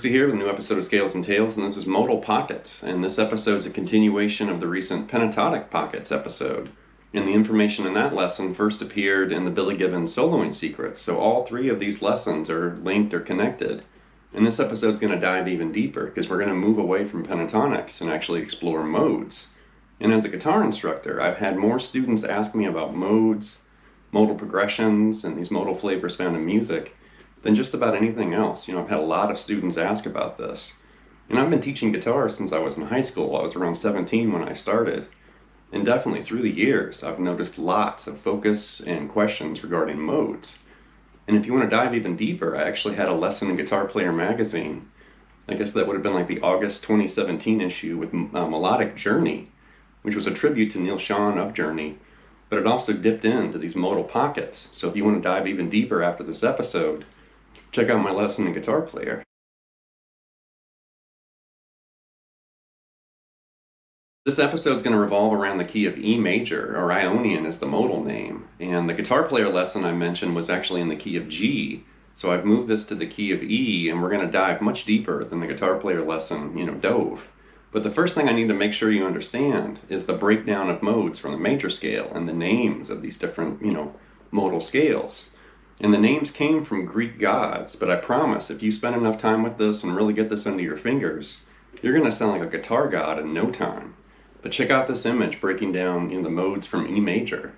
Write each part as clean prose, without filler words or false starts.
Here with a new episode of Scales and Tales, and this is Modal Pockets, and this episode is a continuation of the recent Pentatonic Pockets episode. And the information in that lesson first appeared in the Billy Gibbons Soloing Secrets, so all three of these lessons are linked or connected. And this episode is going to dive even deeper, because we're going to move away from pentatonics and actually explore modes. And as a guitar instructor, I've had more students ask me about modes, modal progressions, and these modal flavors found in music than just about anything else. I've had a lot of students ask about this. And I've been teaching guitar since I was in high school. I was around 17 when I started. And definitely through the years, I've noticed lots of focus and questions regarding modes. And if you want to dive even deeper, I actually had a lesson in Guitar Player magazine. I guess that would have been like the August 2017 issue with Melodic Journey, which was a tribute to Neil Schon of Journey. But it also dipped into these modal pockets. So if you want to dive even deeper after this episode, check out my lesson in Guitar Player. This episode is going to revolve around the key of E major, or Aeolian is the modal name. And the Guitar Player lesson I mentioned was actually in the key of G. So I've moved this to the key of E, and we're going to dive much deeper than the Guitar Player lesson, dove. But the first thing I need to make sure you understand is the breakdown of modes from the major scale and the names of these different, modal scales. And the names came from Greek gods, but I promise if you spend enough time with this and really get this under your fingers, you're going to sound like a guitar god in no time. But check out this image breaking down the modes from E major.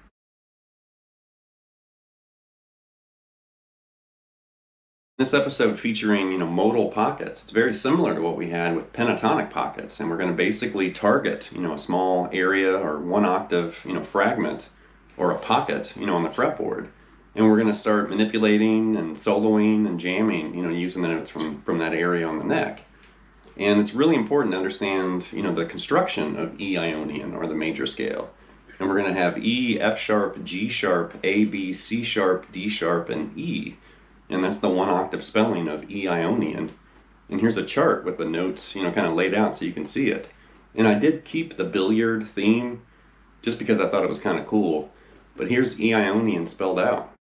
This episode featuring modal pockets. It's very similar to what we had with pentatonic pockets, and we're going to basically target a small area or one octave fragment or a pocket on the fretboard. And we're going to start manipulating and soloing and jamming, using the notes from that area on the neck. And it's really important to understand, the construction of E Ionian, or the major scale. And we're going to have E, F sharp, G sharp, A, B, C sharp, D sharp, and E. And that's the one octave spelling of E Ionian. And here's a chart with the notes, kind of laid out so you can see it. And I did keep the billiard theme just because I thought it was kind of cool. But here's E Ionian spelled out.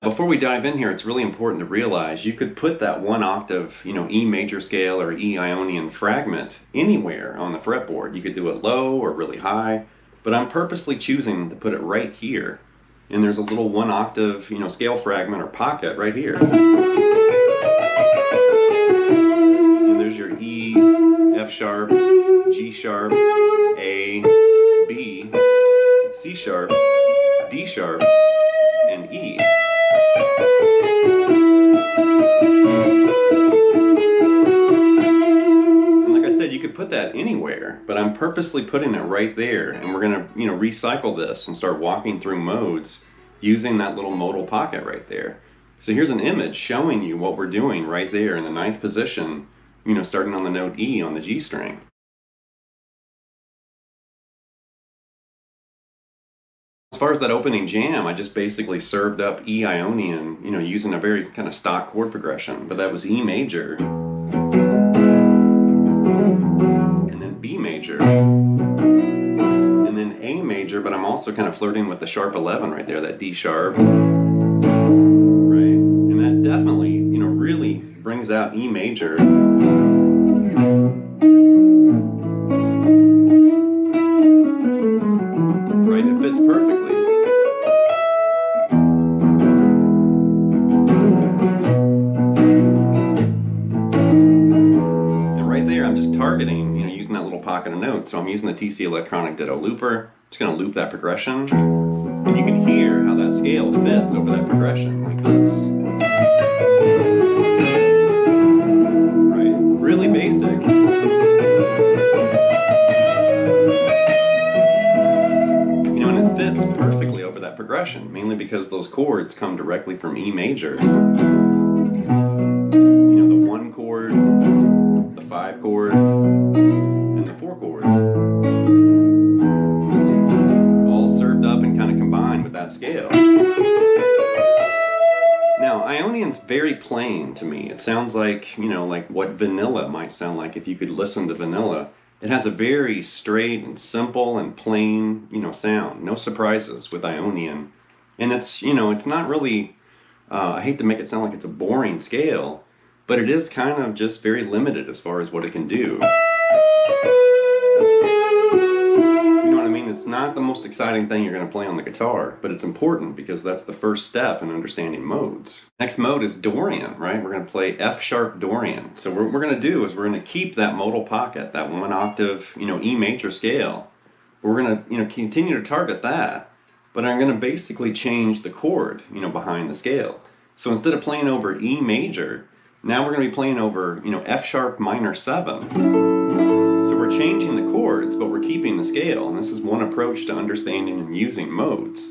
Before we dive in here, it's really important to realize you could put that one octave, E major scale or E Ionian fragment anywhere on the fretboard. You could do it low or really high, but I'm purposely choosing to put it right here. And there's a little one octave, scale fragment or pocket right here. And there's your E, F sharp, G sharp, A, B, C sharp, D sharp, and E. And like I said, you could put that anywhere, but I'm purposely putting it right there, and we're going to, recycle this and start walking through modes using that little modal pocket right there. So here's an image showing you what we're doing right there in the 9th position, starting on the note E on the G string. As far as that opening jam, I just basically served up E Ionian, using a very kind of stock chord progression, but that was E major, and then B major, and then A major, but I'm also kind of flirting with the sharp 11 right there, that D sharp, right? And that definitely, really brings out E major. Right, it fits perfectly. pocket of notes. So I'm using the TC Electronic Ditto Looper. Just going to loop that progression. And you can hear how that scale fits over that progression, like this. Right? Really basic. You know, and it fits perfectly over that progression, mainly because those chords come directly from E major. You know, the 1 chord, the 5 chord, and the 4 chord. All served up and kind of combined with that scale. Now, Aeolian's very plain to me. It sounds like, you know, like what vanilla might sound like if you could listen to vanilla. It has a very straight and simple and plain, you know, sound. No surprises with Aeolian. And it's, you know, it's not really, I hate to make it sound like it's a boring scale, but it is kind of just very limited as far as what it can do. You know what I mean? It's not the most exciting thing you're going to play on the guitar, but it's important because that's the first step in understanding modes. Next mode is Dorian, right? We're going to play F sharp Dorian. So what we're going to do is we're going to keep that modal pocket, that 1 octave, you know, E major scale. We're going to, you know, continue to target that, but I'm going to basically change the chord, you know, behind the scale. So instead of playing over E major, now we're going to be playing over, you know, F sharp minor 7. So we're changing the chords, but we're keeping the scale. And this is one approach to understanding and using modes.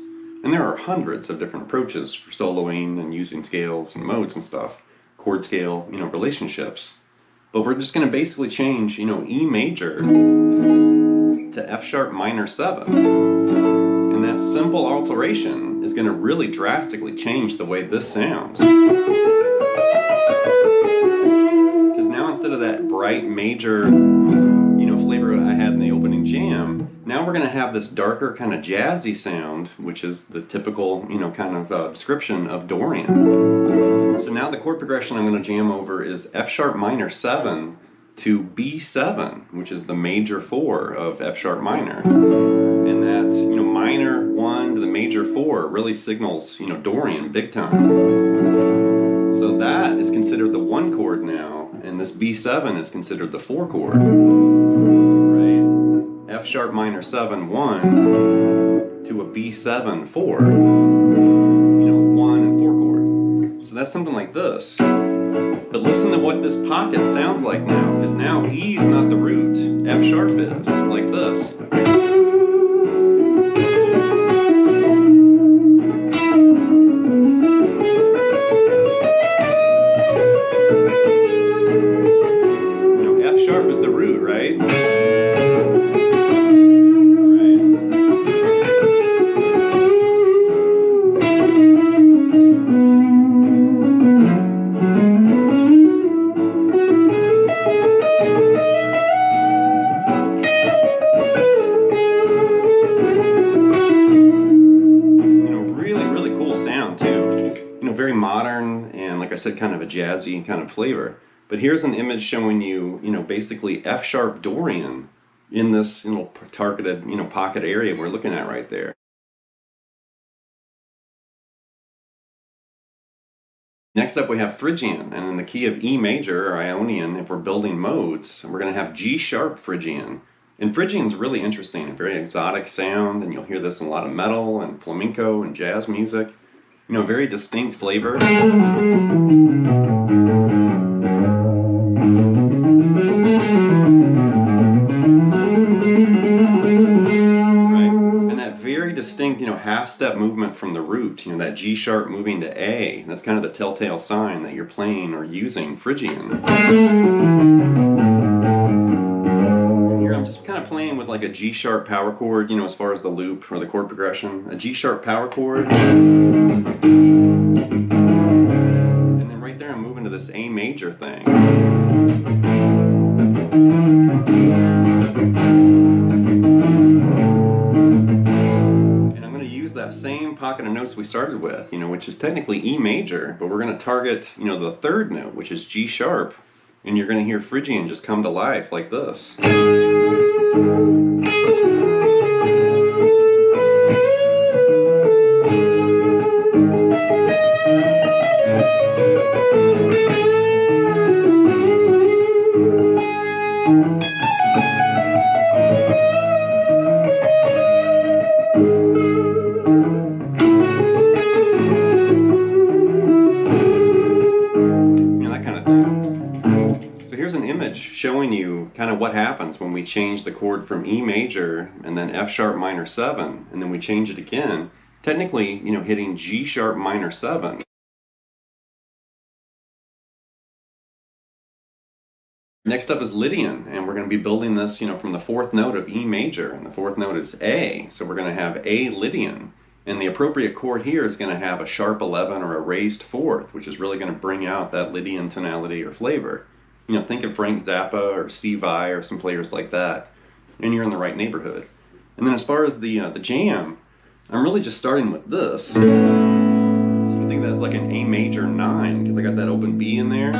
And there are hundreds of different approaches for soloing and using scales and modes and stuff. Chord scale, you know, relationships. But we're just going to basically change, you know, E major to F sharp minor 7. And that simple alteration is going to really drastically change the way this sounds. Because now instead of that bright major, you know, flavor I had in the opening jam, now we're going to have this darker kind of jazzy sound, which is the typical, you know, kind of description of Dorian. So now the chord progression I'm going to jam over is F sharp minor 7 to B7, which is the major 4 of F sharp minor. And that, you know, minor 1 to the major 4 really signals, you know, Dorian big time. So that is considered the 1 chord now, and this B7 is considered the 4 chord. Right? F sharp minor 7 1 to a B7 4. You know, 1 and 4 chord. So that's something like this. But listen to what this pocket sounds like now, because now E is not the root, F sharp is, like this. You know, F sharp is the root, right? Very modern and, like I said, kind of a jazzy kind of flavor. But here's an image showing you, you know, basically F sharp Dorian in this, you know, targeted, you know, pocket area we're looking at right there. Next up we have Phrygian, and in the key of E major or Ionian, if we're building modes, we're going to have G sharp Phrygian. And Phrygian's really interesting, a very exotic sound, and you'll hear this in a lot of metal and flamenco and jazz music. You know, very distinct flavor. Right? And that very distinct, you know, half-step movement from the root, you know, that G sharp moving to A. That's kind of the telltale sign that you're playing or using Phrygian. And here I'm just kind of playing with like a G sharp power chord, you know, as far as the loop or the chord progression. A G sharp power chord. And then right there I'm moving to this A major thing. And I'm going to use that same pocket of notes we started with, you know, which is technically E major, but we're going to target, you know, the 3rd note, which is G sharp, and you're going to hear Phrygian just come to life like this. what happens when we change the chord from E major and then F sharp minor 7, and then we change it again, technically, hitting G sharp minor 7. Next up is Lydian, and we're going to be building this, from the fourth note of E major, and the fourth note is A, so we're going to have A Lydian, and the appropriate chord here is going to have a sharp 11 or a raised fourth, which is really going to bring out that Lydian tonality or flavor. Think of Frank Zappa or Steve Vai or some players like that, and you're in the right neighborhood. And then as far as the jam, I'm really just starting with this. So you think that's like an A major 9, because I got that open B in there.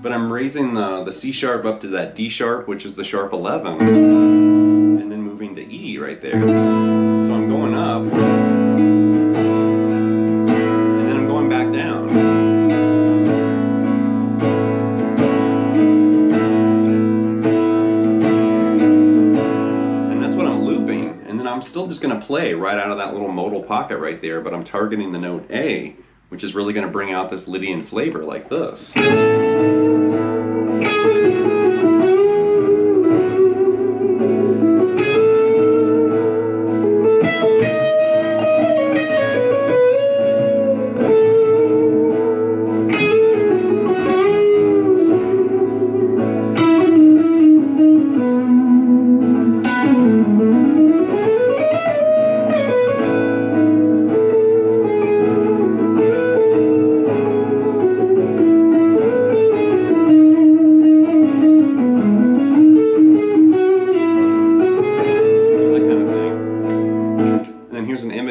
But I'm raising the C sharp up to that D sharp, which is the sharp 11, and then moving to E right there. So I'm going up, and then I'm going back down. And that's what I'm looping. And then I'm still just going to play right out of that little modal pocket right there, but I'm targeting the note A, which is really going to bring out this Lydian flavor like this.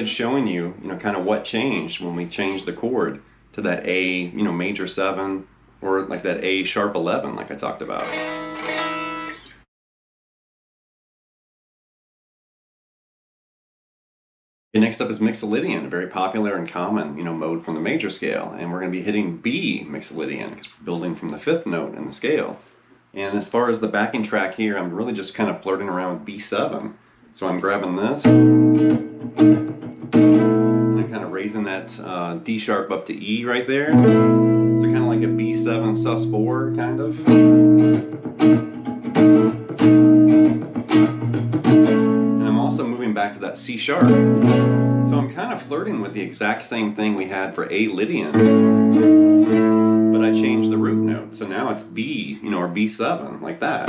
Showing you, kind of what changed when we changed the chord to that A, major 7, or like that A sharp 11, like I talked about. Okay, next up is Mixolydian, a very popular and common, mode from the major scale, and we're going to be hitting B Mixolydian because we're building from the 5th note in the scale. And as far as the backing track here, I'm really just kind of flirting around with B7. So I'm grabbing this, and I'm kind of raising that D sharp up to E right there. So kind of like a B7 sus4 kind of. And I'm also moving back to that C sharp. So I'm kind of flirting with the exact same thing we had for A Lydian, but I changed the root note. So now it's B, or B7, like that.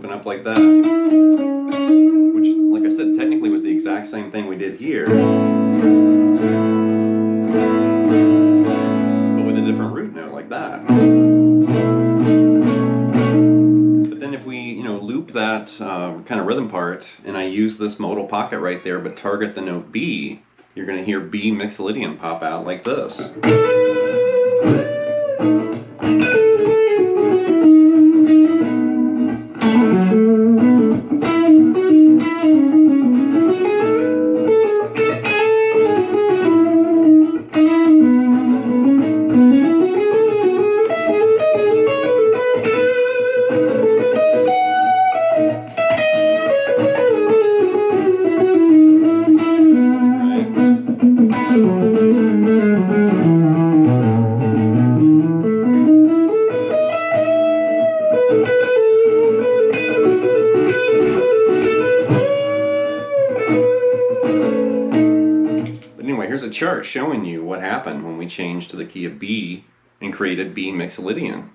Up like that, which, like I said, technically was the exact same thing we did here, but with a different root note like that. But then if we, loop that kind of rhythm part, and I use this modal pocket right there, but target the note B, you're going to hear B Mixolydian pop out like this. Here's a chart showing you what happened when we changed to the key of B and created B Mixolydian.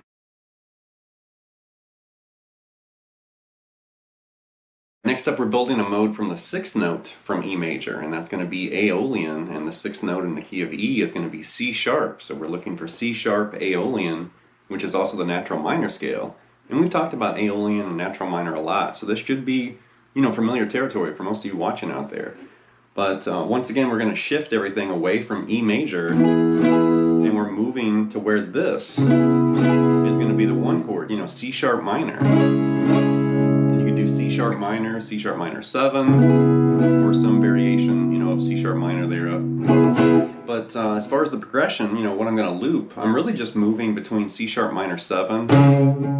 Next up, we're building a mode from the 6th note from E major, and that's going to be Aeolian, and the 6th note in the key of E is going to be C sharp. So we're looking for C sharp Aeolian, which is also the natural minor scale. And we've talked about Aeolian and natural minor a lot, so this should be, familiar territory for most of you watching out there. But once again, we're going to shift everything away from E major, and we're moving to where this is going to be the one chord, C sharp minor. And you can do C sharp minor 7, or some variation, of C sharp minor thereof. But as far as the progression, what I'm going to loop, I'm really just moving between C sharp minor 7, and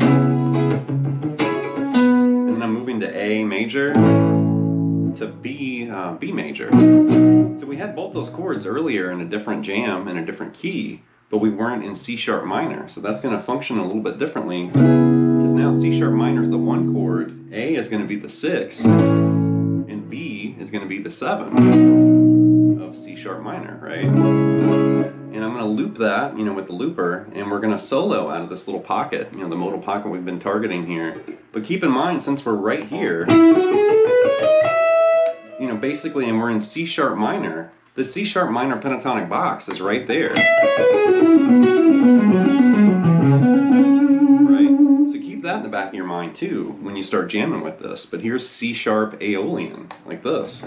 then I'm moving to A major, to B major. So we had both those chords earlier in a different jam in a different key, but we weren't in C sharp minor. So that's going to function a little bit differently, because now C sharp minor is the 1 chord, A is going to be the 6, and B is going to be the 7 of C sharp minor, right? And I'm going to loop that, with the looper, and we're going to solo out of this little pocket, the modal pocket we've been targeting here. But keep in mind, since we're right here, basically, and we're in C sharp minor, the C sharp minor pentatonic box is right there. Right? So keep that in the back of your mind too when you start jamming with this. But here's C sharp Aeolian, like this.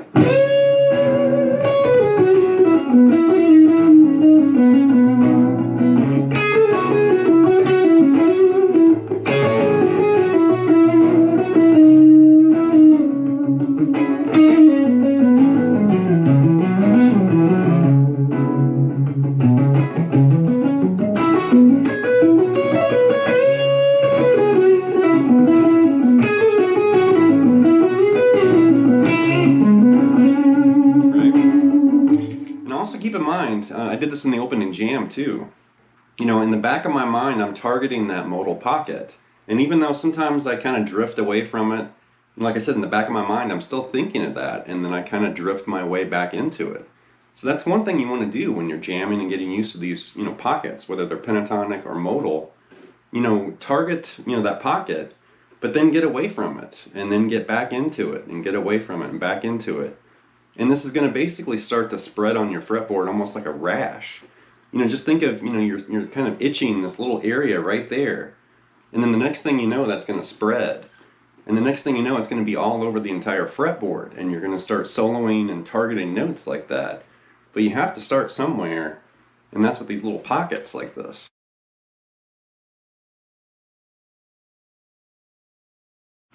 Keep in mind, I did this in the opening jam too. In the back of my mind, I'm targeting that modal pocket. And even though sometimes I kind of drift away from it, like I said, in the back of my mind, I'm still thinking of that. And then I kind of drift my way back into it. So that's one thing you want to do when you're jamming and getting used to these, pockets, whether they're pentatonic or modal. Target, that pocket, but then get away from it. And then get back into it and get away from it and back into it. And this is going to basically start to spread on your fretboard almost like a rash. Just think of, you're kind of itching this little area right there. And then the next thing you know, that's going to spread. And the next thing you know, it's going to be all over the entire fretboard. And you're going to start soloing and targeting notes like that. But you have to start somewhere. And that's with these little pockets like this.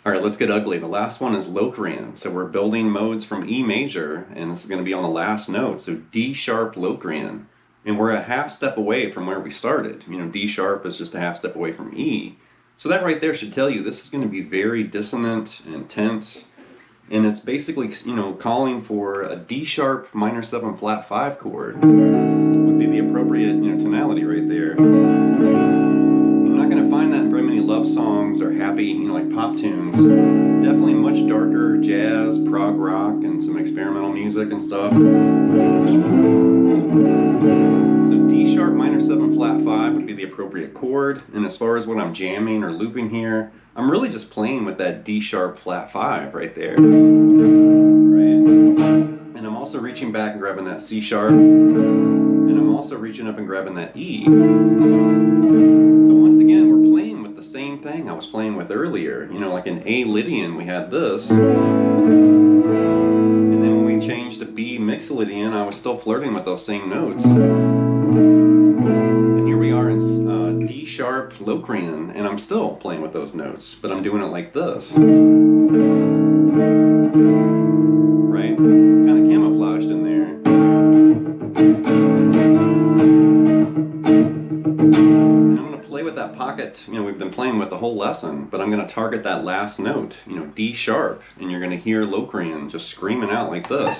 All right, let's get ugly. The last one is Locrian. So we're building modes from E major, and this is going to be on the last note. So D sharp Locrian. And we're a half step away from where we started. D sharp is just a half step away from E. So that right there should tell you this is going to be very dissonant and tense. And it's basically, calling for a D sharp minor 7 flat 5 chord would be the appropriate, tonality right there. You're not going to find that in very many love songs or happy, like pop tunes. Definitely much darker jazz, prog rock, and some experimental music and stuff. So D sharp minor 7 flat 5 would be the appropriate chord. And as far as what I'm jamming or looping here, I'm really just playing with that D sharp flat 5 right there. Right? And I'm also reaching back and grabbing that C sharp. And I'm also reaching up and grabbing that E. So once again, we're playing with the same thing I was playing with earlier. Like in A Lydian, we had this. And then when we changed to B Mixolydian, I was still flirting with those same notes. And here we are in D sharp Locrian, and I'm still playing with those notes, but I'm doing it like this. Right? Kind of camouflaged in there. And I'm going to play with that pocket, we've been playing with the whole lesson, but I'm going to target that last note, D sharp, and you're going to hear Locrian just screaming out like this.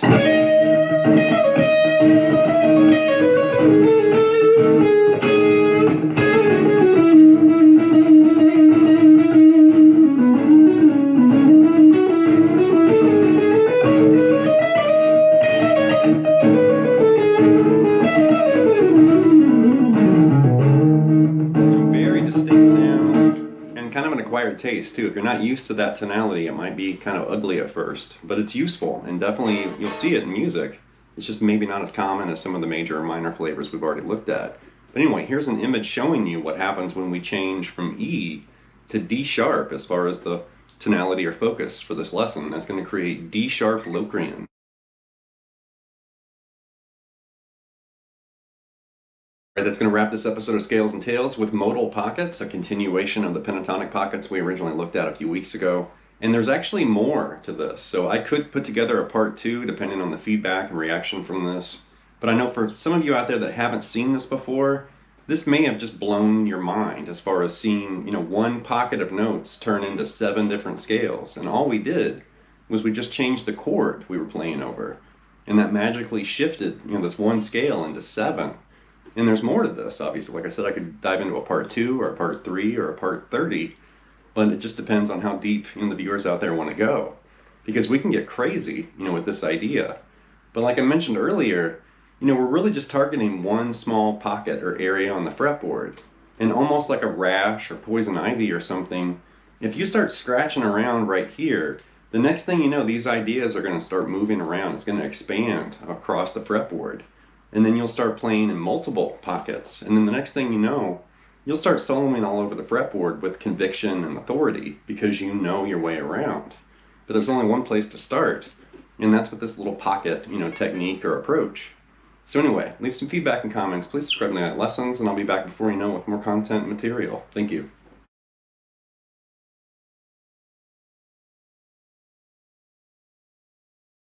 Acquired taste too. If you're not used to that tonality, it might be kind of ugly at first, but it's useful, and definitely you'll see it in music. It's just maybe not as common as some of the major or minor flavors we've already looked at. But anyway, here's an image showing you what happens when we change from E to D sharp as far as the tonality or focus for this lesson. That's going to create D sharp Locrian. All right, that's going to wrap this episode of Scales and Tales with Modal Pockets, a continuation of the Pentatonic Pockets we originally looked at a few weeks ago. And there's actually more to this, so I could put together a part 2 depending on the feedback and reaction from this. But I know for some of you out there that haven't seen this before, this may have just blown your mind as far as seeing, one pocket of notes turn into 7 different scales. And all we did was we just changed the chord we were playing over. And that magically shifted, this one scale into 7. And there's more to this, obviously. Like I said, I could dive into a part 2 or a part 3 or a part 30, but it just depends on how deep the viewers out there want to go. Because we can get crazy, with this idea. But like I mentioned earlier, we're really just targeting one small pocket or area on the fretboard. And almost like a rash or poison ivy or something, if you start scratching around right here, the next thing you know, these ideas are going to start moving around. It's going to expand across the fretboard. And then you'll start playing in multiple pockets. And then the next thing you know, you'll start soloing all over the fretboard with conviction and authority because you know your way around. But there's only one place to start, and that's with this little pocket, technique or approach. So anyway, leave some feedback and comments. Please subscribe to Night Lessons, and I'll be back before you know with more content and material. Thank you.